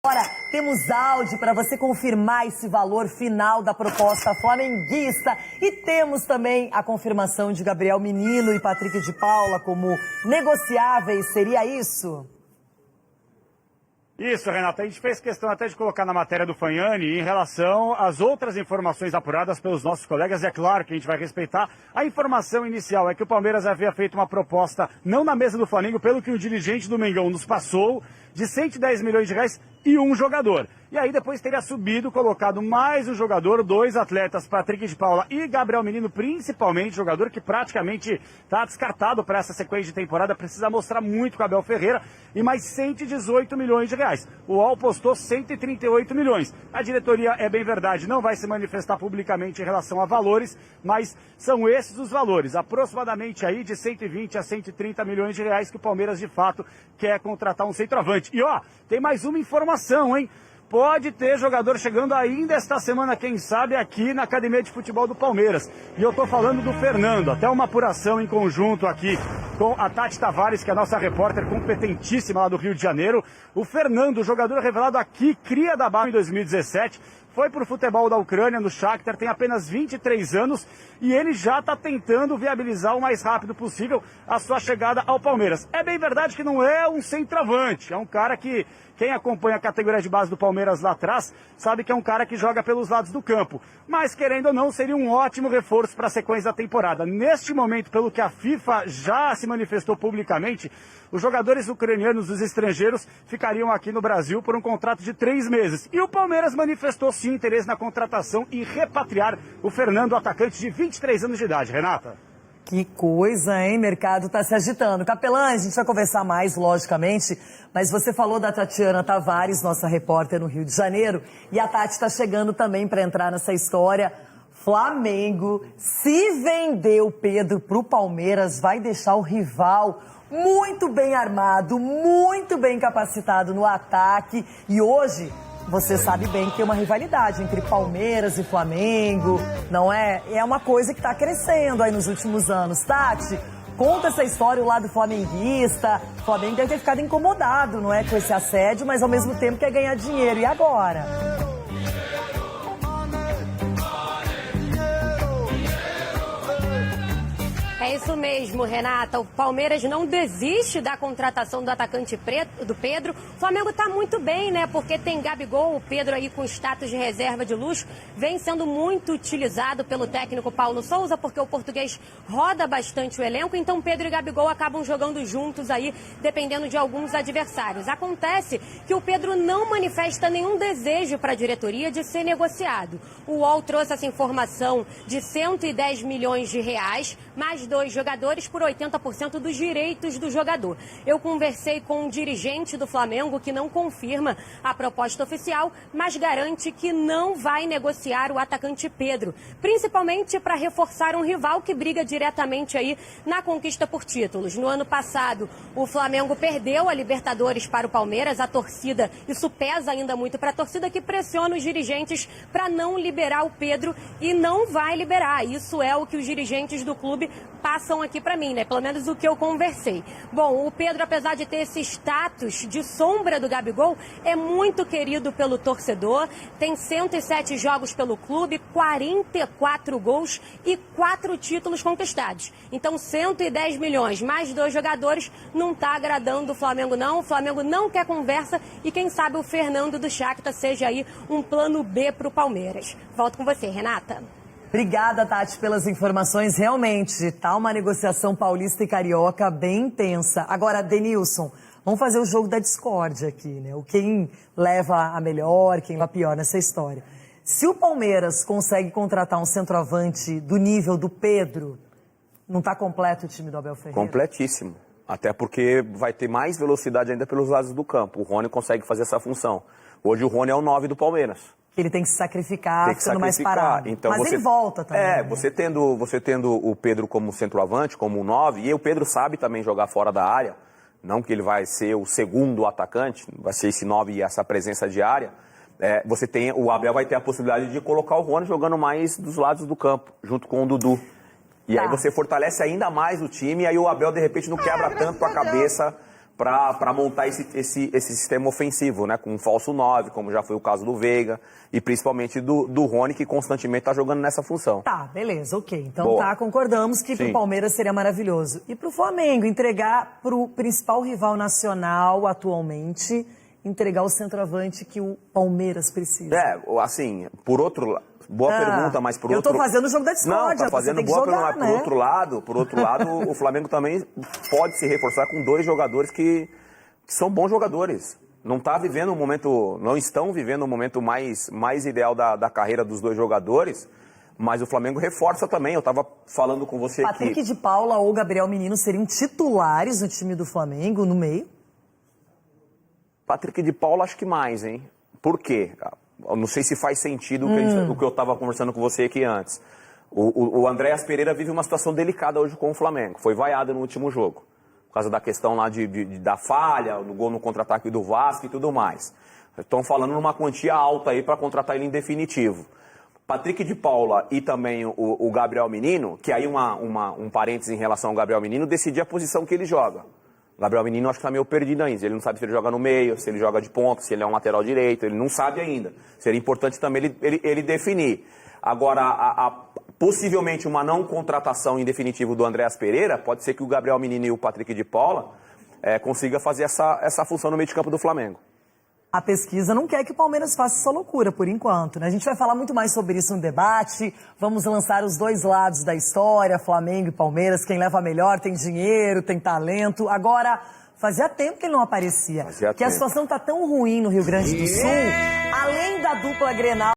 Agora temos áudio para você confirmar esse valor final da proposta flamenguista e temos também a confirmação de Gabriel Menino e Patrick de Paula como negociáveis, seria isso? Isso, Renata, a gente fez questão até de colocar na matéria do Fanhani em relação às outras informações apuradas pelos nossos colegas, e é claro que a gente vai respeitar. A informação inicial é que o Palmeiras havia feito uma proposta, não na mesa do Flamengo, pelo que o dirigente do Mengão nos passou, de 110 milhões de reais e um jogador. E aí depois teria subido, colocado mais um jogador, dois atletas, Patrick de Paula e Gabriel Menino, principalmente, jogador que praticamente está descartado para essa sequência de temporada, precisa mostrar muito com Abel Ferreira, e mais 118 milhões de reais. O UOL postou 138 milhões. A diretoria, é bem verdade, não vai se manifestar publicamente em relação a valores, mas são esses os valores, aproximadamente aí de 120 a 130 milhões de reais que o Palmeiras de fato quer contratar um centroavante. E ó, tem mais uma informação, hein? Pode ter jogador chegando ainda esta semana, quem sabe, aqui na Academia de Futebol do Palmeiras. E eu tô falando do Fernando, até uma apuração em conjunto aqui com a Tati Tavares, que é a nossa repórter competentíssima lá do Rio de Janeiro. O Fernando, jogador revelado aqui, cria da base em 2017, foi para o futebol da Ucrânia, no Shakhtar, tem apenas 23 anos e ele já está tentando viabilizar o mais rápido possível a sua chegada ao Palmeiras. É bem verdade que não é um centroavante, é um cara que, quem acompanha a categoria de base do Palmeiras lá atrás, sabe que é um cara que joga pelos lados do campo. Mas, querendo ou não, seria um ótimo reforço para a sequência da temporada. Neste momento, pelo que a FIFA já se manifestou publicamente, os jogadores ucranianos, os estrangeiros, ficariam aqui no Brasil por um contrato de 3 meses. E o Palmeiras manifestou sim interesse na contratação e repatriar o Fernando, atacante de 23 anos de idade. Renata? Que coisa, hein? Mercado tá se agitando. Capelã, a gente vai conversar mais, logicamente, mas você falou da Tatiana Tavares, nossa repórter no Rio de Janeiro, e a Tati está chegando também para entrar nessa história. Flamengo, se vender o Pedro pro Palmeiras, vai deixar o rival muito bem armado, muito bem capacitado no ataque. E hoje, você sabe bem que tem uma rivalidade entre Palmeiras e Flamengo, não é? É uma coisa que está crescendo aí nos últimos anos. Tati, conta essa história, o lado flamenguista. O Flamengo deve ter ficado incomodado, não é, com esse assédio, mas ao mesmo tempo quer ganhar dinheiro. E agora? É isso mesmo, Renata. O Palmeiras não desiste da contratação do atacante do Pedro. O Flamengo está muito bem, né? Porque tem Gabigol, o Pedro aí com status de reserva de luxo, vem sendo muito utilizado pelo técnico Paulo Souza, porque o português roda bastante o elenco, então Pedro e Gabigol acabam jogando juntos aí, dependendo de alguns adversários. Acontece que o Pedro não manifesta nenhum desejo para a diretoria de ser negociado. O UOL trouxe essa informação de 110 milhões de reais, mais 2 jogadores por 80% dos direitos do jogador. Eu conversei com um dirigente do Flamengo que não confirma a proposta oficial, mas garante que não vai negociar o atacante Pedro, principalmente para reforçar um rival que briga diretamente aí na conquista por títulos. No ano passado, o Flamengo perdeu a Libertadores para o Palmeiras, a torcida, isso pesa ainda muito para a torcida que pressiona os dirigentes para não liberar o Pedro e não vai liberar. Isso é o que os dirigentes do clube passam aqui para mim, né? Pelo menos o que eu conversei. Bom, o Pedro, apesar de ter esse status de sombra do Gabigol, é muito querido pelo torcedor, tem 107 jogos pelo clube, 44 gols e 4 títulos conquistados. Então, 110 milhões, mais 2 jogadores, não está agradando o Flamengo, não. O Flamengo não quer conversa e quem sabe o Fernando do Shakhtar seja aí um plano B para o Palmeiras. Volto com você, Renata. Obrigada, Tati, pelas informações. Realmente, tá uma negociação paulista e carioca bem intensa. Agora, Denilson, vamos fazer o jogo da discórdia aqui, né? O quem leva a melhor, quem leva a pior nessa história. Se o Palmeiras consegue contratar um centroavante do nível do Pedro, não tá completo o time do Abel Ferreira? Completíssimo. Até porque vai ter mais velocidade ainda pelos lados do campo. O Rony consegue fazer essa função. Hoje o Rony é o 9 do Palmeiras. Ele tem que se sacrificar, ficando mais parado. Então, mas ele volta também. É, né? você tendo o Pedro como centroavante, como 9, e o Pedro sabe também jogar fora da área, não que ele vai ser o segundo atacante, vai ser esse 9 e essa presença de área, o Abel vai ter a possibilidade de colocar o Rony jogando mais dos lados do campo, junto com o Dudu. E aí você fortalece ainda mais o time, e aí o Abel, de repente, não quebra tanto a cabeça para montar esse sistema ofensivo, né? Com um falso 9, como já foi o caso do Veiga, e principalmente do Rony, que constantemente está jogando nessa função. Tá, beleza, ok. Então Boa. tá, concordamos que pro Sim. Palmeiras seria maravilhoso. E pro Flamengo, entregar pro principal rival nacional atualmente, entregar o centroavante que o Palmeiras precisa. Assim, por outro lado, boa pergunta, mas por outro... Eu tô fazendo o jogo da discórdia, Não, tá fazendo você tem que boa jogar, pergunta, né? por outro lado, o Flamengo também pode se reforçar com 2 jogadores que são bons jogadores. Não estão vivendo o momento mais ideal da carreira dos 2 jogadores, mas o Flamengo reforça também. Eu estava falando com você aqui. Patrick de Paula ou Gabriel Menino seriam titulares no time do Flamengo, no meio? Patrick de Paula, acho que mais, hein? Por quê? Eu não sei se faz sentido o que eu estava conversando com você aqui antes. O Andréas Pereira vive uma situação delicada hoje com o Flamengo. Foi vaiado no último jogo, por causa da questão lá da falha, do gol no contra-ataque do Vasco e tudo mais. Estão falando numa quantia alta aí para contratar ele em definitivo. Patrick de Paula e também o Gabriel Menino, que aí um parênteses em relação ao Gabriel Menino, decidir a posição que ele joga. O Gabriel Menino acho que está meio perdido ainda. Ele não sabe se ele joga no meio, se ele joga de ponta, se ele é um lateral direito. Ele não sabe ainda. Seria importante também ele definir. Agora, possivelmente uma não contratação em definitivo do Andréas Pereira, pode ser que o Gabriel Menino e o Patrick de Paula consiga fazer essa função no meio de campo do Flamengo. A pesquisa não quer que o Palmeiras faça essa loucura, por enquanto, né? A gente vai falar muito mais sobre isso no debate, vamos lançar os 2 lados da história, Flamengo e Palmeiras, quem leva melhor, tem dinheiro, tem talento. Agora, fazia tempo que ele não aparecia. Fazia que a tempo. situação tá tão ruim no Rio Grande do Sul, além da dupla Grenal,